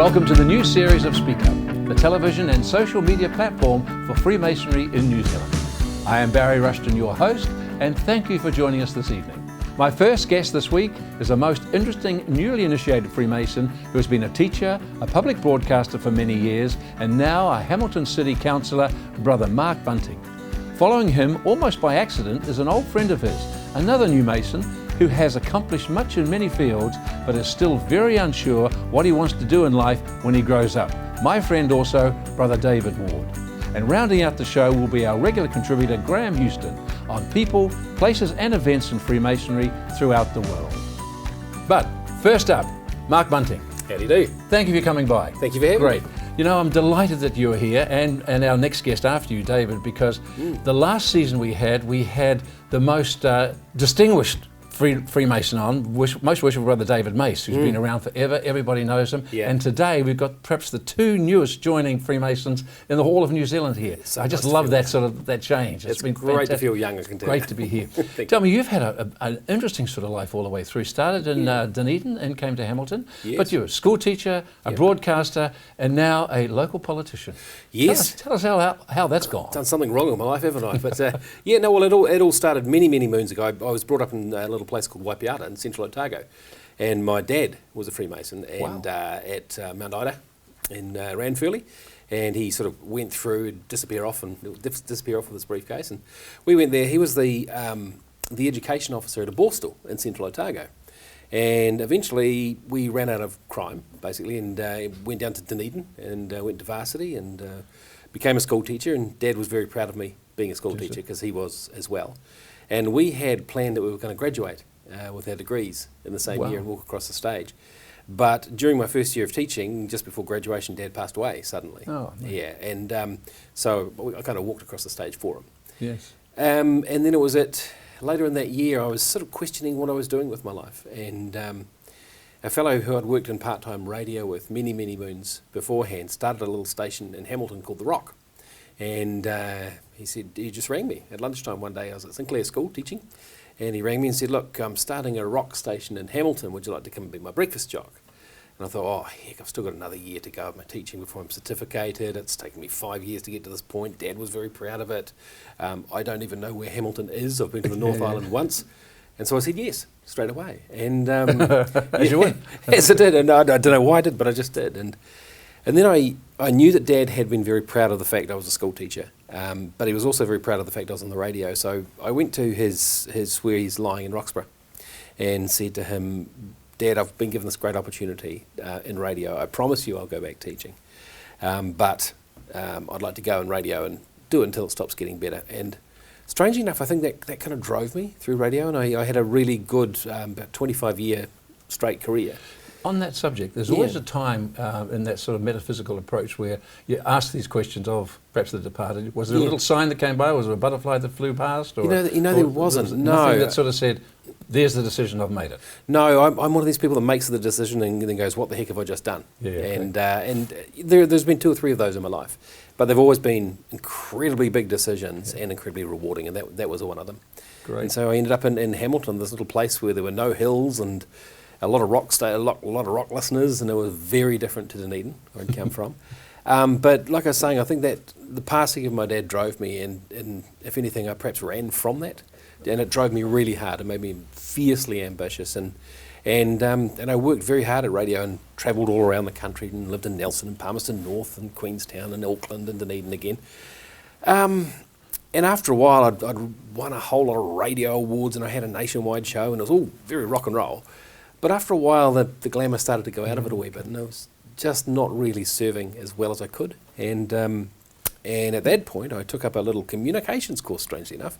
Welcome to the new series of Speak Up, the television and social media platform for Freemasonry in New Zealand. I am Barry Rushton, your host, and thank you for joining us this evening. My first guest this week is a most interesting newly initiated Freemason who has been a teacher, a public broadcaster for many years, and now a Hamilton City Councillor, Brother Mark Bunting. Following him, almost by accident, is an old friend of his, another new Mason who has accomplished much in many fields, but is still very unsure what he wants to do in life when he grows up. My friend also, Brother David Ward. And rounding out the show will be our regular contributor, Graeme Houston, on people, places and events in Freemasonry throughout the world. But first up, Mark Bunting. How do you do? Thank you for coming by. Thank you for having me. Great. You know, I'm delighted that you're here and our next guest after you, David, because the last season we had the most distinguished Freemason on, most worshipful Brother David Mace, who's been around forever. Everybody knows him. Yeah. And today we've got perhaps the two newest joining Freemasons in the Hall of New Zealand here. So I just love that change. It's been great to feel young, I can tell you. Great to be here. Tell me, you've had an interesting sort of life all the way through. Started in Dunedin and came to Hamilton, but you're a school teacher, a broadcaster, and now a local politician. Yes. Tell us how that's gone. Done something wrong in my life, haven't I? But it all started many moons ago. I was brought up in a little place called Waipiata in central Otago, and my dad was a Freemason and at Mount Ida in Ranfurly, and he sort of went through, disappear off with his briefcase, and we went there. He was the education officer at a borstal in central Otago, and eventually we ran out of crime basically, and went down to Dunedin and went to varsity and became a school teacher, and Dad was very proud of me being a school teacher because he was as well. And we had planned that we were going to graduate with our degrees in the same year and walk across the stage. But during my first year of teaching, just before graduation, Dad passed away suddenly. Oh, man. Yeah, and so I kind of walked across the stage for him. Yes. And then it was later in that year, I was sort of questioning what I was doing with my life. And a fellow who I'd worked in part-time radio with many moons beforehand started a little station in Hamilton called The Rock. And he said, he just rang me at lunchtime one day. I was at Sinclair School teaching, and he rang me and said, look, I'm starting a rock station in Hamilton. Would you like to come and be my breakfast jock? And I thought, oh, heck, I've still got another year to go of my teaching before I'm certificated. It's taken me 5 years to get to this point. Dad was very proud of it. I don't even know where Hamilton is. I've been to the North Island once. And so I said yes, straight away. And as you would. Yes, I did. And I don't know why I did, but I just did. And then I knew that Dad had been very proud of the fact I was a school teacher, but he was also very proud of the fact I was on the radio. So I went to his where he's lying in Roxburgh and said to him, Dad, I've been given this great opportunity in radio. I promise you I'll go back teaching, but I'd like to go in radio and do it until it stops getting better. And strangely enough, I think that kind of drove me through radio, and I had a really good, about 25-year straight career. On that subject, there's always a time in that sort of metaphysical approach where you ask these questions of perhaps the departed. Was there a little sign that came by? Was there a butterfly that flew past? Or, there wasn't. Nothing that sort of said, there's the decision, I've made it. No, I'm one of these people that makes the decision and then goes, what the heck have I just done? Yeah, and there's been 2 or 3 of those in my life. But they've always been incredibly big decisions and incredibly rewarding, and that was one of them. Great. And so I ended up in Hamilton, this little place where there were no hills and a lot of rock listeners, and it was very different to Dunedin, where I'd come from. But like I was saying, I think that the passing of my dad drove me, and if anything, I perhaps ran from that, and it drove me really hard. It made me fiercely ambitious, and I worked very hard at radio and travelled all around the country and lived in Nelson and Palmerston North and Queenstown and Auckland and Dunedin again. And after a while, I'd won a whole lot of radio awards, and I had a nationwide show, and it was all very rock and roll. But after a while, the glamour started to go out of it a wee bit, and I was just not really serving as well as I could. And at that point, I took up a little communications course, strangely enough,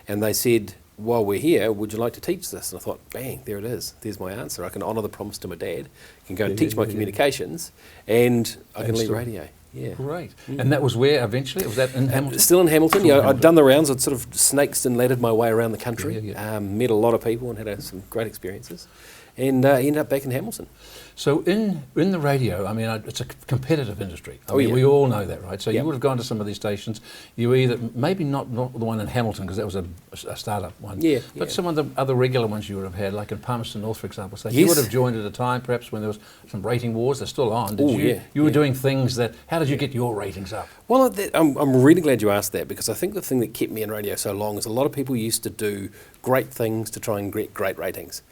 and they said, while we're here, would you like to teach this? And I thought, bang, there it is. There's my answer. I can honour the promise to my dad, I can go and teach my communications, and I can leave radio. Yeah. Great. And that was where eventually? Was that in Hamilton? Still in Hamilton. I'd done the rounds. I'd sort of snaked and laddered my way around the country. Met a lot of people and had some great experiences. and ended up back in Hamilton. So in the radio, I mean, it's a competitive industry. I mean, yeah. we all know that, right? So Yep. you would have gone to some of these stations. You either, maybe not the one in Hamilton, because that was a startup one. Yeah, But yeah. some of the other regular ones you would have had, like in Palmerston North, for example. So you Yes. would have joined at a time, perhaps, when there was some rating wars. They're still on. Oh, yeah, You were yeah. doing things that, how did you get your ratings up? Well, I'm really glad you asked that, because I think the thing that kept me in radio so long is a lot of people used to do great things to try and get great ratings.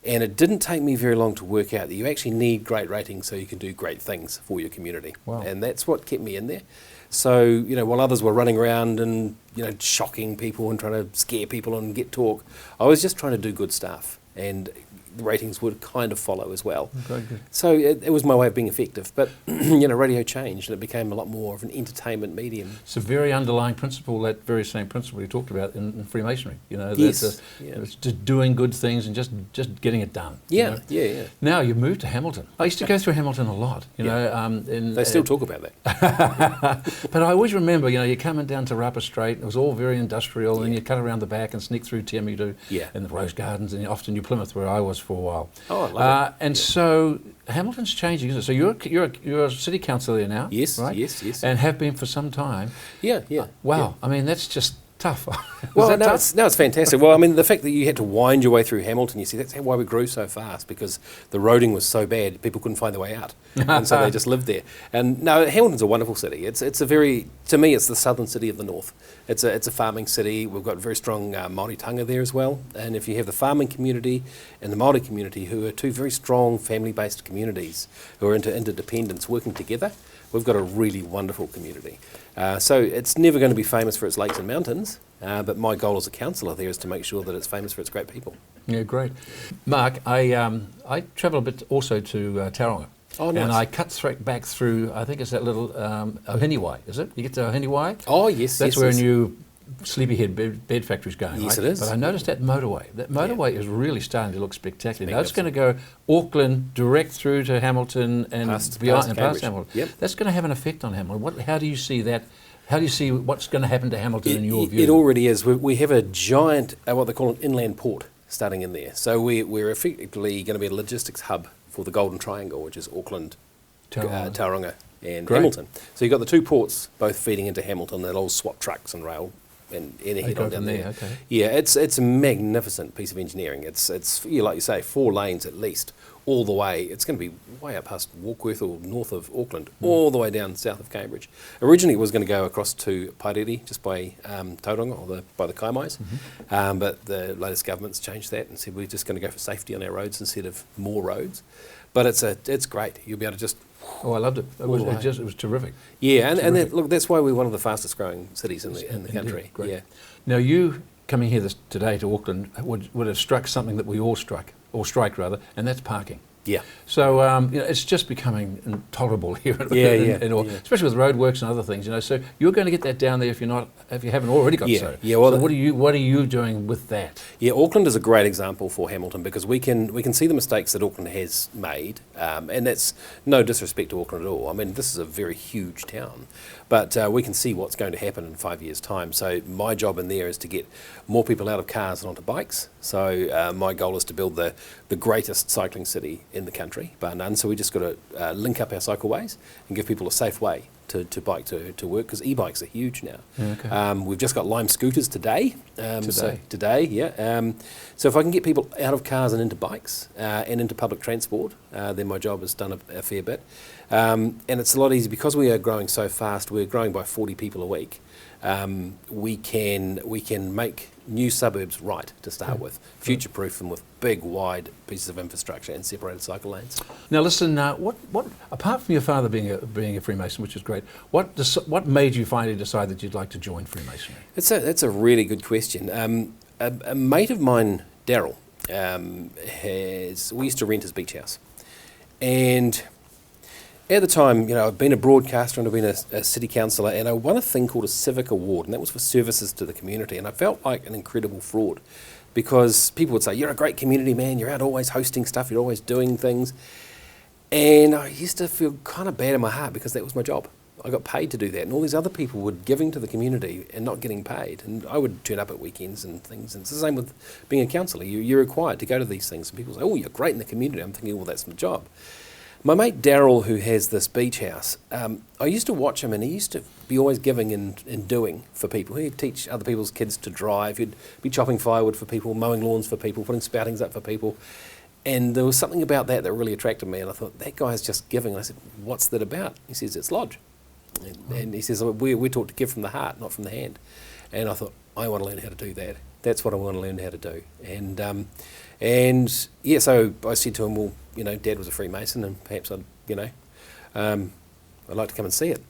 And it didn't take me very long to work out that you actually need great ratings so you can do great things for your community. Wow. And that's what kept me in there. So, you know, while others were running around and, you know, shocking people and trying to scare people and get talk, I was just trying to do good stuff. And the ratings would kind of follow as well. Very good. So it was my way of being effective. But, you know, radio changed and it became a lot more of an entertainment medium. It's a very underlying principle, that very same principle you talked about in Freemasonry. You know, Yes, yeah. it's just doing good things and just getting it done. you Yeah, know. yeah. Now you've moved to Hamilton. I used to go through Hamilton a lot. You know, They still talk about that. but I always remember, you know, you're coming down to Rapper Street. It was all very industrial, and you cut around the back and sneak through Tiamidu Yeah. and the Rose Gardens, and often New Plymouth, where I was for a while. Oh, I love it. And so Hamilton's changing, isn't it? So you're a city councillor there now, Yes, right? yes. And have been for some time. Yeah, yeah. Wow, I mean, that's just tough. Well, that no, tough? it's fantastic. Well, I mean, the fact that you had to wind your way through Hamilton, you see, that's why we grew so fast, because the roading was so bad, people couldn't find their way out. And so they just lived there. And no, Hamilton's a wonderful city. It's a very, to me, it's the southern city of the north. It's a farming city. We've got very strong Māori tanga there as well. And if you have the farming community and the Māori community, who are two very strong family-based communities who are into interdependence working together, we've got a really wonderful community. So it's never going to be famous for its lakes and mountains, but my goal as a councillor there is to make sure that it's famous for its great people. Yeah, great. Mark, I travel a bit also to Tauranga. Oh, nice. And I cut back through, I think it's that little Ohiniwai, is it? You get to Ohiniwai? Oh, yes, That's yes, where yes. a new sleepyhead bed factory's going, Yes, right? it is. But I noticed that motorway. That motorway is really starting to look spectacular. Now it's going to go Auckland direct through to Hamilton and Past beyond and Cambridge. past Hamilton. Yep. That's going to have an effect on Hamilton. How do you see that? How do you see what's going to happen to Hamilton in your view? It already is. We have a giant, what they call an inland port starting in there. So we're effectively going to be a logistics hub for the Golden Triangle, which is Auckland, Tauranga and Great. Hamilton. So you've got the two ports both feeding into Hamilton. They'll all swap trucks and rail and head go on down from there. okay. Yeah, it's a magnificent piece of engineering. It's like you say, 4 lanes at least all the way. It's going to be way up past Warkworth or north of Auckland, all the way down south of Cambridge. Originally it was going to go across to Pairiri, just by Tauranga, or by the Kaimais, but the latest government's changed that and said we're just going to go for safety on our roads instead of more roads. But it's great. You'll be able to just... Oh, I loved it. It was terrific. Yeah, and look, that's why we're one of the fastest growing cities in the country. Great. Yeah. Now you coming here today to Auckland would have struck something that we all strike, and that's parking. Yeah. So you know, it's just becoming intolerable here, in Auckland, especially with roadworks and other things. You know, so you're going to get that down there if you haven't already got so. Yeah. Well, so what are you doing with that? Yeah, Auckland is a great example for Hamilton because we can see the mistakes that Auckland has made, and that's no disrespect to Auckland at all. I mean, this is a very huge town, but we can see what's going to happen in 5 years' time. So my job in there is to get more people out of cars and onto bikes. So my goal is to build the greatest cycling city in the country, bar none. So we just got to link up our cycleways and give people a safe way to bike to work, because e-bikes are huge now. Okay. We've just got Lime scooters today. Today, yeah. So if I can get people out of cars and into bikes and into public transport, then my job has done a fair bit. And it's a lot easier because we are growing so fast. We're growing by 40 people a week. We can make new suburbs right to start with, future-proof them with big, wide pieces of infrastructure and separated cycle lanes. Now listen, what apart from your father being a Freemason, which is great, what made you finally decide that you'd like to join Freemasonry? That's a really good question. A mate of mine, Daryl, we used to rent his beach house, and at the time, you know, I've been a broadcaster and I've been a city councillor, and I won a thing called a civic award, and that was for services to the community. And I felt like an incredible fraud, because people would say, "You're a great community man. You're out always hosting stuff. You're always doing things." And I used to feel kind of bad in my heart because that was my job. I got paid to do that, and all these other people were giving to the community and not getting paid. And I would turn up at weekends and things. And it's the same with being a councillor. You're required to go to these things. And people say, oh, you're great in the community. I'm thinking, well, that's my job. My mate Daryl, who has this beach house, I used to watch him, and he used to be always giving and doing for people. He'd teach other people's kids to drive. He'd be chopping firewood for people, mowing lawns for people, putting spoutings up for people. And there was something about that really attracted me. And I thought, that guy's just giving. And I said, what's that about? He says, it's lodge. And he says, we're taught to give from the heart, not from the hand. And I thought, I want to learn how to do that. That's what I want to learn how to do. And yeah, so I said to him, well, you know, Dad was a Freemason, and perhaps I'd like to come and see it.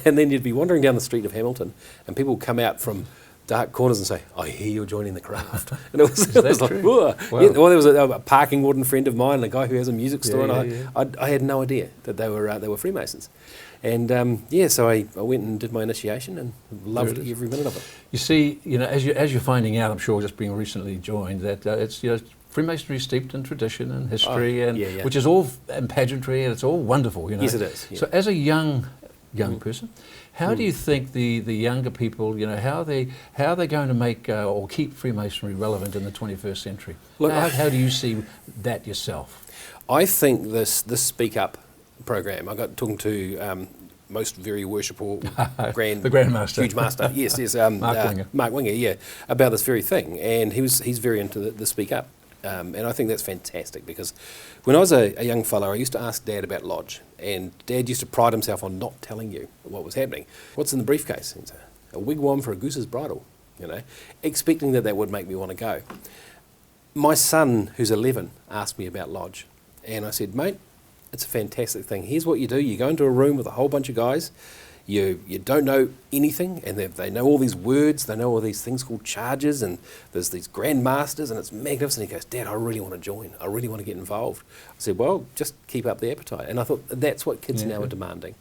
And then you'd be wandering down the street of Hamilton, and people would come out from dark corners and say, I hear you're joining the craft. And it was like, whoa. Wow. Yeah, well, there was a parking warden friend of mine, and a guy who has a music store, I had no idea that they were Freemasons. And so I went and did my initiation and loved every minute of it. You see, you know, as you're finding out, I'm sure, just being recently joined, that it's, you know, Freemasonry is steeped in tradition and history, which is all and pageantry, and it's all wonderful, you know. Yes, it is. Yeah. So as a young person, how do you think the younger people, you know, how are they going to make or keep Freemasonry relevant in the 21st century? Look, how do you see that yourself? I think this Speak Up program, I got talking to most very worshipful the Grand Master, huge master, yes, Mark Winger, yeah, about this very thing, and he's very into the Speak Up. And I think that's fantastic, because when I was a young fellow, I used to ask Dad about lodge, and Dad used to pride himself on not telling you what was happening. What's in the briefcase? He'd say, a wigwam for a goose's bridle, you know, expecting that would make me want to go. My son, who's 11, asked me about lodge, and I said, mate, it's a fantastic thing. Here's what you do. You go into a room with a whole bunch of guys. You don't know anything, and they know all these words, they know all these things called charges, and there's these grand masters, and it's magnificent. He goes, Dad, I really want to join. I really want to get involved. I said, well, just keep up the appetite. And I thought that's what kids now are demanding.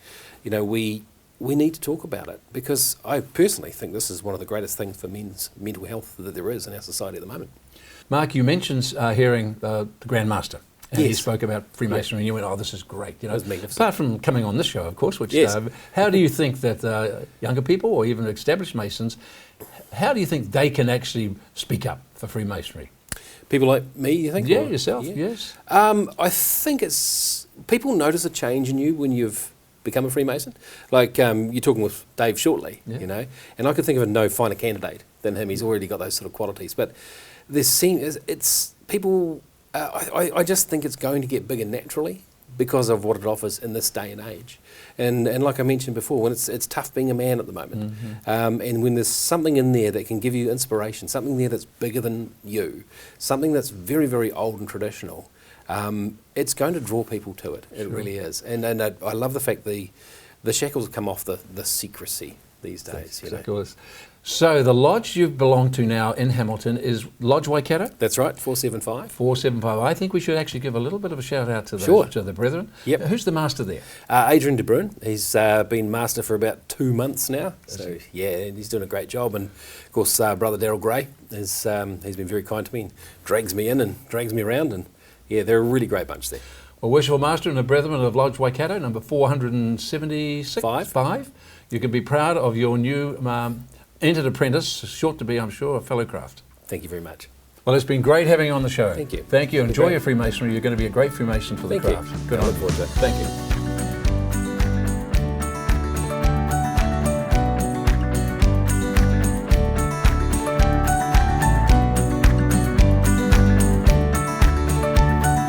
You know, we need to talk about it, because I personally think this is one of the greatest things for men's mental health that there is in our society at the moment. Mark, you mentioned hearing the Grand Master. And he spoke about Freemasonry, and you went, oh, this is great. You know, apart from coming on this show, of course, which how do you think that younger people, or even established Masons, how do you think they can actually speak up for Freemasonry? People like me, you think? Yeah, yourself, yes. I think it's, people notice a change in you when you've become a Freemason. Like, you're talking with Dave shortly, you know, and I could think of a no finer candidate than him. He's already got those sort of qualities. But it's people... I just think it's going to get bigger naturally because of what it offers in this day and age. And like I mentioned before, when it's tough being a man at the moment, and when there's something in there that can give you inspiration, something there that's bigger than you, something that's very, very old and traditional, it's going to draw people to it. It really is. And I love the fact the shackles come off the secrecy these days. Exactly. So the lodge you belong to now in Hamilton is Lodge Waikato? That's right, 475. 475. I think we should actually give a little bit of a shout out to the brethren. Yep. Who's the master there? Adrian de Bruin. He's been master for about 2 months now. So yeah, he's doing a great job. And of course, brother Daryl Gray he's been very kind to me and drags me in and drags me around. And yeah, they're a really great bunch there. Well, Worshipful Master and the Brethren of Lodge Waikato, number 476. Five. You can be proud of your new entered apprentice, short to be, I'm sure, a fellow craft. Thank you very much. Well, it's been great having you on the show. Thank you. Thank you. Enjoy your Freemasonry. You're going to be a great Freemason for the craft. Good. I look forward to it. Thank you.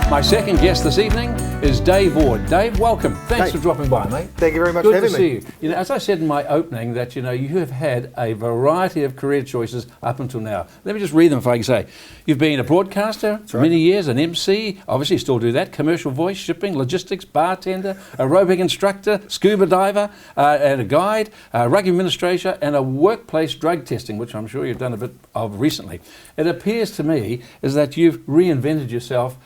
My second guest this evening is Dave Ward. Dave, welcome. Thanks for dropping by, mate. Thank you very much for having me. Good to see you. You know, as I said in my opening, that you have had a variety of career choices up until now. Let me just read them if I can say. You've been a broadcaster for many years, an MC, obviously you still do that, commercial voice, shipping, logistics, bartender, aerobic instructor, scuba diver, and a guide, rugby administrator, and a workplace drug testing, which I'm sure you've done a bit of recently. It appears to me is that you've reinvented yourself,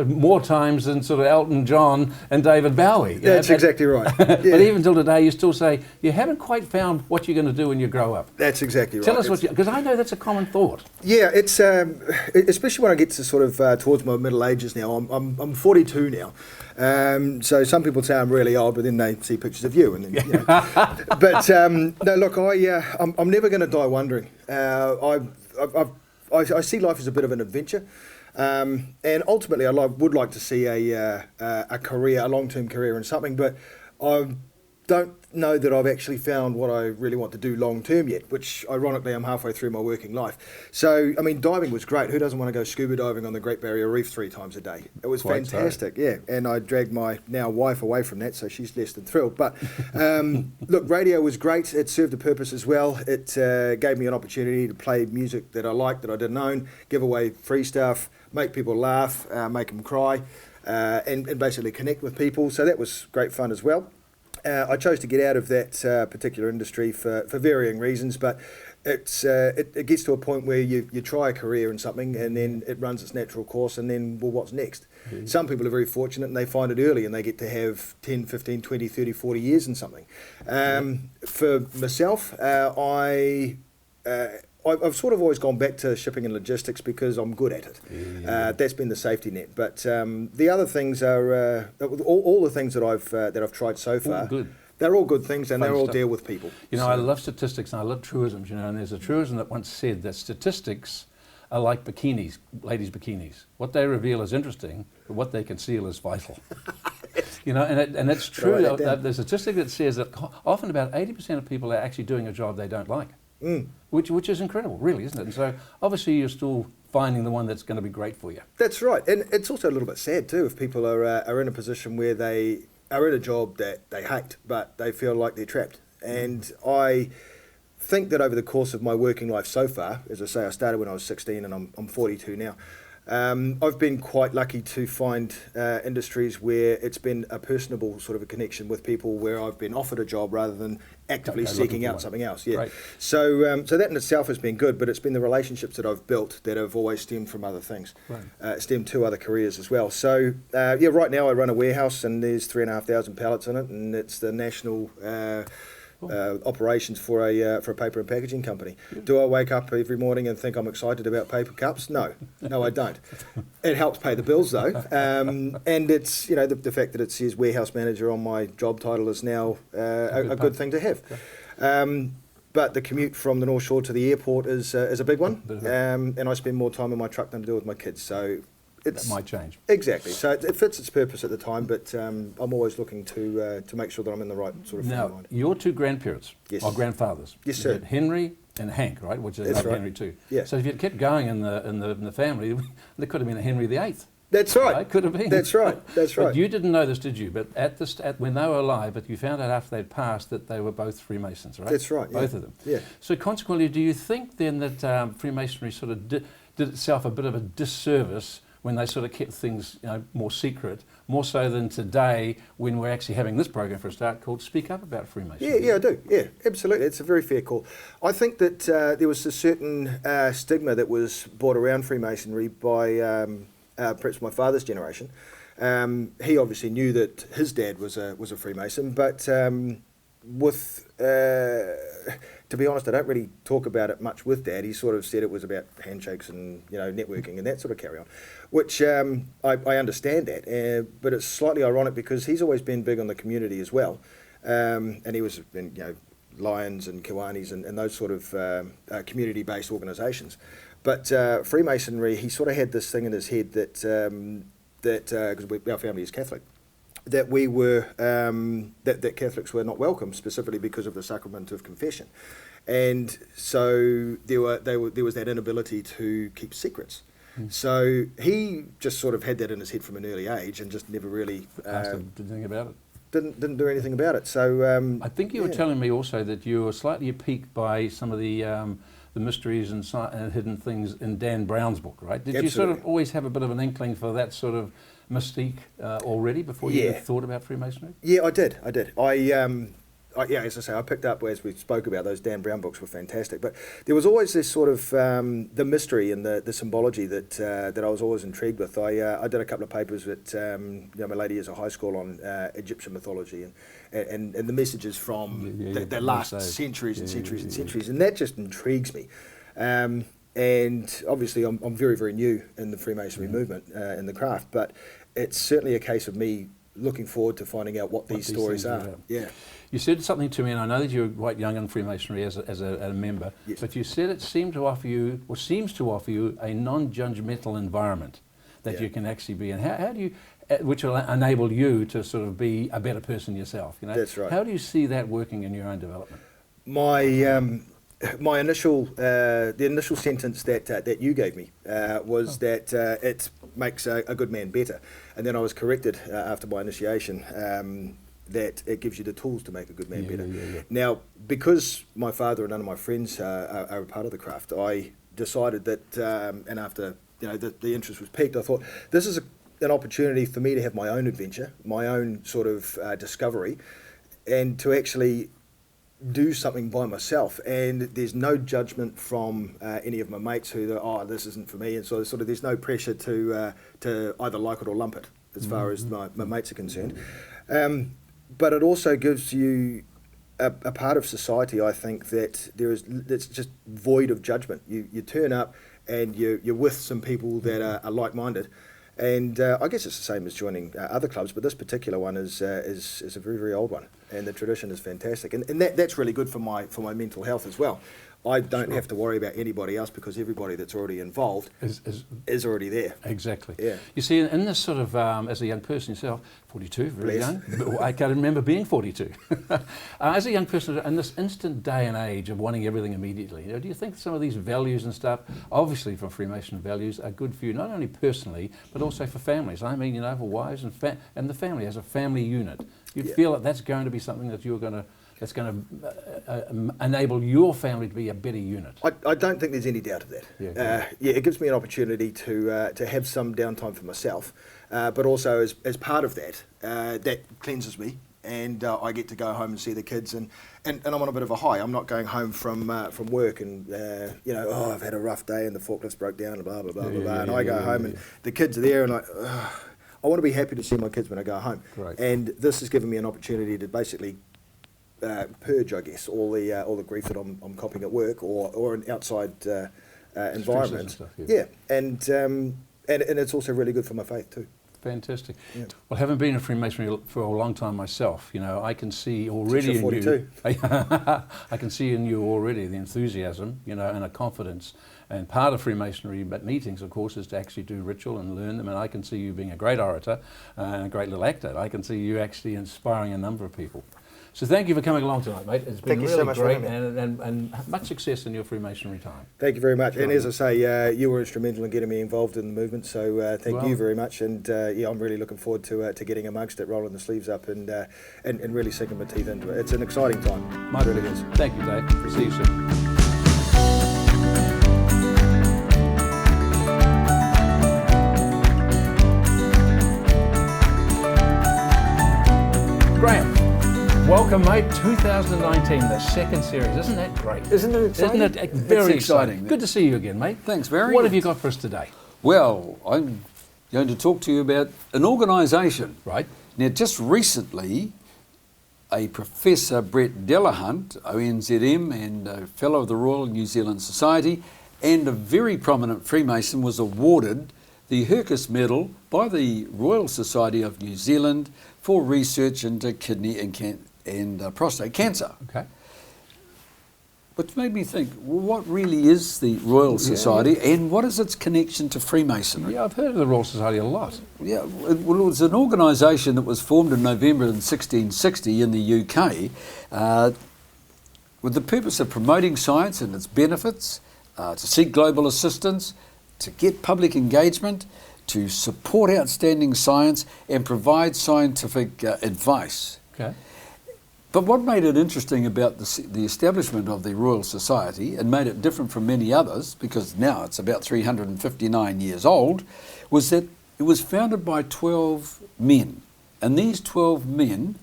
more times than sort of Elton Elton John and David Bowie. That's exactly right. But even till today, you still say you haven't quite found what you're going to do when you grow up. That's exactly right. Tell us because I know that's a common thought. Yeah, it's especially when I get to sort of towards my middle ages now. I'm 42 now, so some people say I'm really old, but then they see pictures of you, and then, you know. But no, look, I'm never going to die wondering. I see life as a bit of an adventure, and ultimately I would like to see a career, a long-term career in something, but I don't know that I've actually found what I really want to do long-term yet, which ironically I'm halfway through my working life. So, I mean, diving was great. Who doesn't want to go scuba diving on the Great Barrier Reef 3 times a day? It was Quite fantastic, yeah. And I dragged my now wife away from that, so she's less than thrilled. But look, radio was great. It served a purpose as well. It gave me an opportunity to play music that I liked, that I didn't own, give away free stuff, make people laugh, make them cry, and basically connect with people. So that was great fun as well. I chose to get out of that particular industry for varying reasons, but it gets to a point where you try a career in something and then it runs its natural course, and then, well, what's next? Mm-hmm. Some people are very fortunate and they find it early and they get to have 10, 15, 20, 30, 40 years in something. For myself, I've sort of always gone back to shipping and logistics because I'm good at it. Yeah. That's been the safety net. But the other things are all the things that I've tried so far. All good. They're all good things, and Fun they're all stuff. deal with people. You know, I love statistics and I love truisms. You know, and there's a truism that once said that statistics are like bikinis, ladies' bikinis. What they reveal is interesting, but what they conceal is vital. You know, and it's true. There's a statistic that says that often about 80% of people are actually doing a job they don't like. Which is incredible, really, isn't it? And so obviously you're still finding the one that's going to be great for you. That's right, and it's also a little bit sad too if people are in a position where they are in a job that they hate, but they feel like they're trapped. And I think that over the course of my working life so far, as I say, I started when I was 16 and I'm 42 now. I've been quite lucky to find industries where it's been a personable sort of a connection with people, where I've been offered a job rather than actively seeking out something else. Yeah. Right. So that in itself has been good, but it's been the relationships that I've built that have always stemmed from other things. Right. Stemmed to other careers as well. So right now I run a warehouse and there's 3,500 pallets in it, and it's the national operations for a paper and packaging company. Yeah. Do I wake up every morning and think I'm excited about paper cups? No, I don't. It helps pay the bills though, and it's, you know, the fact that it says warehouse manager on my job title is now a good thing to have. Okay. But the commute from the North Shore to the airport is a big one, and I spend more time in my truck than I do with my kids. So. That might change. Exactly. So it fits its purpose at the time, but I'm always looking to make sure that I'm in the right sort of frame of mind. Now, your two grandparents, yes, or grandfathers, yes, sir, Henry and Hank, right? Which is right. Henry too. Yeah. So if you'd kept going in the family, there could have been a Henry VIII. That's right. Right? Could have been. That's right. That's right. But you didn't know this, did you? But when they were alive, but you found out after they'd passed that they were both Freemasons, right? That's right. Both of them. Yeah. So consequently, do you think then that Freemasonry sort of did itself a bit of a disservice when they sort of kept things, you know, more secret, more so than today when we're actually having this program for a start called Speak Up About Freemasonry? Yeah, I do. Yeah, absolutely. It's a very fair call. I think that there was a certain stigma that was brought around Freemasonry by perhaps my father's generation. He obviously knew that his dad was a Freemason, but to be honest, I don't really talk about it much with Dad. He sort of said it was about handshakes and, you know, networking and that sort of carry on, which I understand that, but it's slightly ironic because he's always been big on the community as well, and he was in, you know, Lions and Kiwanis and those sort of community-based organisations. But Freemasonry, he sort of had this thing in his head that because our family is Catholic, that we were that Catholics were not welcome, specifically because of the sacrament of confession, and so there was that inability to keep secrets. So he just sort of had that in his head from an early age, and just never really did anything about it. Didn't do anything about it. So I think you were telling me also that you were slightly piqued by some of the mysteries and hidden things in Dan Brown's book, right? Did Absolutely. you sort of always have a bit of an inkling for that sort of mystique already before you thought about Freemasonry? Yeah, I did. as I say, I picked up, as we spoke about, those Dan Brown books were fantastic. But there was always this sort of the mystery and the symbology that I was always intrigued with. I did a couple of papers at my lady years of high school on Egyptian mythology and the messages from the last centuries and centuries and centuries, and that just intrigues me. And obviously, I'm very, very new in the Freemasonry movement, in the craft, but it's certainly a case of me looking forward to finding out what these stories are. Yeah. You said something to me, and I know that you're quite young in Freemasonry as a member, yes. but you said it seemed to offer you, or seems to offer you, a non-judgmental environment that you can actually be in. How do you, which will enable you to sort of be a better person yourself, you know? That's right. How do you see that working in your own development? My initial, the initial sentence that you gave me was that it makes a good man better, and then I was corrected after my initiation that it gives you the tools to make a good man better. Now, because my father and none of my friends are a part of the craft, I decided that, and after the interest was piqued, I thought this is an opportunity for me to have my own adventure, my own sort of discovery, and to actually do something by myself, and there's no judgment from any of my mates who this isn't for me, and so sort of there's no pressure to either like it or lump it as far as my mates are concerned. But it also gives you a part of society, I think, that's just void of judgment. You turn up and you're with some people that are like-minded. And I guess it's the same as joining other clubs, but this particular one is a very, very old one, and the tradition is fantastic, and that's really good for my mental health as well. I don't have to worry about anybody else because everybody that's already involved is already there. Exactly. Yeah. You see, in this sort of, as a young person yourself, 42, very young, but I can remember being 42. As a young person, in this instant day and age of wanting everything immediately, do you think some of these values and stuff, obviously from Freemason values, are good for you, not only personally, but also for families? I mean, for wives and the family as a family unit. You feel that that's going to be something that that's going to enable your family to be a better unit. I don't think there's any doubt of that. It gives me an opportunity to have some downtime for myself, but also as part of that, that cleanses me, and I get to go home and see the kids, and I'm on a bit of a high. I'm not going home from work and I've had a rough day and the forklift broke down and blah blah blah blah, and I go home and the kids are there and I want to be happy to see my kids when I go home. Great. And this has given me an opportunity to basically purge, I guess, all the grief that I'm copying at work or an outside environment. Stuff, and it's also really good for my faith too. Fantastic. Yeah. Well, having been in Freemasonry for a long time myself, I can see already in you. I can see in you already the enthusiasm, and a confidence. And part of Freemasonry meetings, of course, is to actually do ritual and learn them. And I can see you being a great orator and a great little actor. I can see you actually inspiring a number of people. So thank you for coming along tonight, mate. It's been really great, and much success in your Freemasonry time. Thank you very much. And as I say, you were instrumental in getting me involved in the movement, so thank you very much. And I'm really looking forward to getting amongst it, rolling the sleeves up, and really sinking my teeth into it. It's an exciting time. It really is. Thank you, Dave. See you soon. Graeme, welcome, mate. 2019, the second series. Isn't that great? Isn't it exciting? Isn't it very exciting? Good to see you again, mate. Thanks, Barry. What have you got for us today? Well, I'm going to talk to you about an organisation. Right. Now, just recently, a Professor Brett Delahunt, ONZM, and a Fellow of the Royal New Zealand Society, and a very prominent Freemason, was awarded the Hercus Medal by the Royal Society of New Zealand for research into kidney and prostate cancer. Okay. Which made me think, well, what really is the Royal Society and what is its connection to Freemasonry? Yeah, I've heard of the Royal Society a lot. Yeah, well, it was an organisation that was formed in November 1660 in the UK with the purpose of promoting science and its benefits, to seek global assistance, to get public engagement, to support outstanding science and provide scientific advice. Okay. But what made it interesting about the establishment of the Royal Society and made it different from many others, because now it's about 359 years old, was that it was founded by 12 men. And these 12 men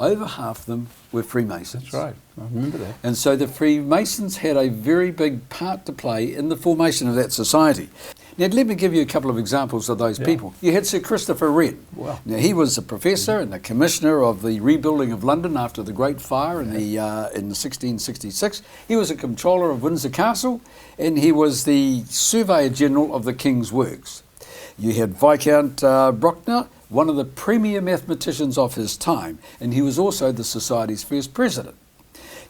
over half of them were Freemasons. That's right. I remember that. And so the Freemasons had a very big part to play in the formation of that society. Now, let me give you a couple of examples of those people. You had Sir Christopher Wren. Wow. Now, he was a professor and the commissioner of the rebuilding of London after the Great Fire in 1666. He was a controller of Windsor Castle, and he was the Surveyor General of the King's Works. You had Viscount Bruckner, one of the premier mathematicians of his time, and he was also the Society's first president.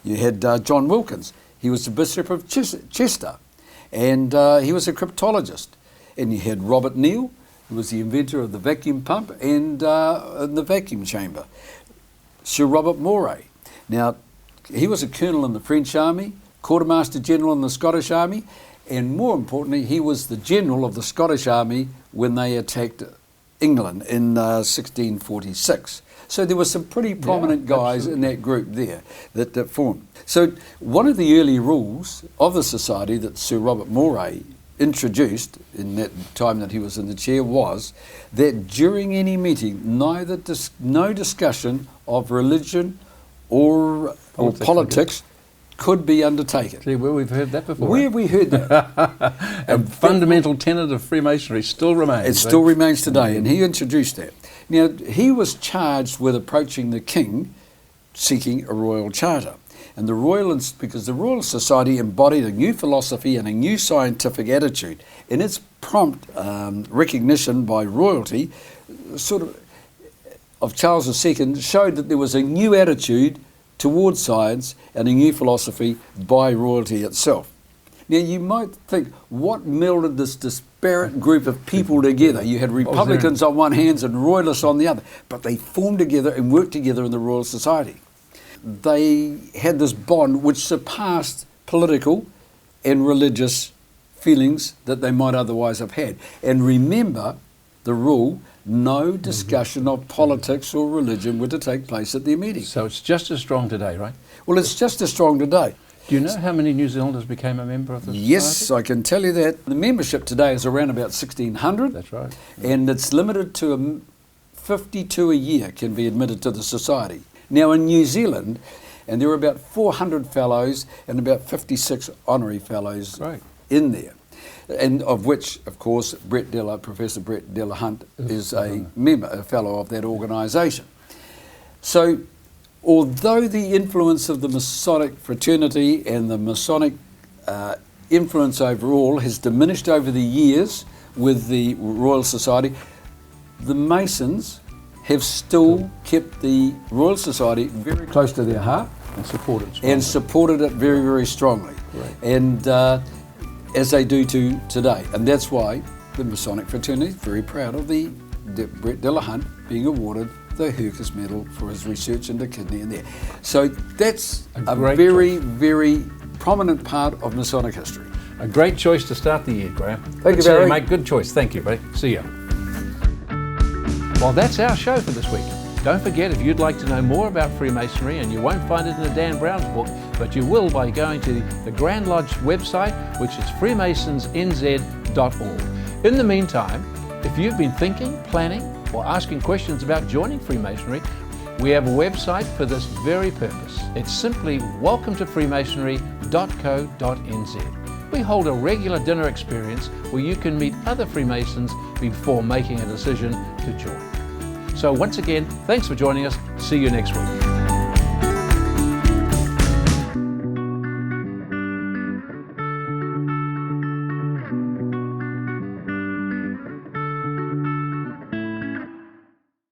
You had John Wilkins. He was the Bishop of Chester, and he was a cryptologist. And you had Robert Neal, who was the inventor of the vacuum pump and the vacuum chamber. Sir Robert Moray. Now, he was a colonel in the French army, quartermaster general in the Scottish army, and more importantly, he was the general of the Scottish army when they attacked England in 1646. So there were some pretty prominent guys in that group there that formed. So one of the early rules of the society that Sir Robert Moray introduced in that time that he was in the chair was that during any meeting, no discussion of religion or politics could be undertaken. See, where we've heard that before. Where have we heard that? A fundamental tenet of Freemasonry still remains. It still remains today, and he introduced that. Now, he was charged with approaching the king seeking a royal charter. And because the Royal Society embodied a new philosophy and a new scientific attitude, in its prompt recognition by royalty, of Charles II, showed that there was a new attitude towards science and a new philosophy by royalty itself. Now, you might think, what melded this disparate group of people together? You had Republicans on one hand and Royalists on the other, but they formed together and worked together in the Royal Society. They had this bond which surpassed political and religious feelings that they might otherwise have had. And remember the rule, no discussion of politics or religion were to take place at their meetings. So it's just as strong today, right? Well, it's just as strong today. Do you know how many New Zealanders became a member of the society? Yes, I can tell you that. The membership today is around about 1,600. That's right. And it's limited to 52 a year can be admitted to the society. Now in New Zealand, and there are about 400 fellows and about 56 honorary fellows in there. And of which, of course, Professor Brett Delahunt is a member, a fellow of that organisation. So, although the influence of the Masonic fraternity and the Masonic influence overall has diminished over the years with the Royal Society, the Masons have still kept the Royal Society very close to their heart and supported it very, very strongly. Right. And as they do today. And that's why the Masonic fraternity is very proud of Brett Delahunt being awarded the Hercus Medal for his research into kidney in there. So that's a very, very prominent part of Masonic history. A great choice to start the year, Graeme. Thank you, Barry. Mate, good choice. Thank you, buddy. See ya. Well, that's our show for this week. Don't forget, if you'd like to know more about Freemasonry, and you won't find it in the Dan Brown's book, but you will by going to the Grand Lodge website, which is freemasonsnz.org. In the meantime, if you've been thinking, planning, or asking questions about joining Freemasonry, we have a website for this very purpose. It's simply welcometofreemasonry.co.nz. We hold a regular dinner experience where you can meet other Freemasons before making a decision to join. So once again, thanks for joining us. See you next week.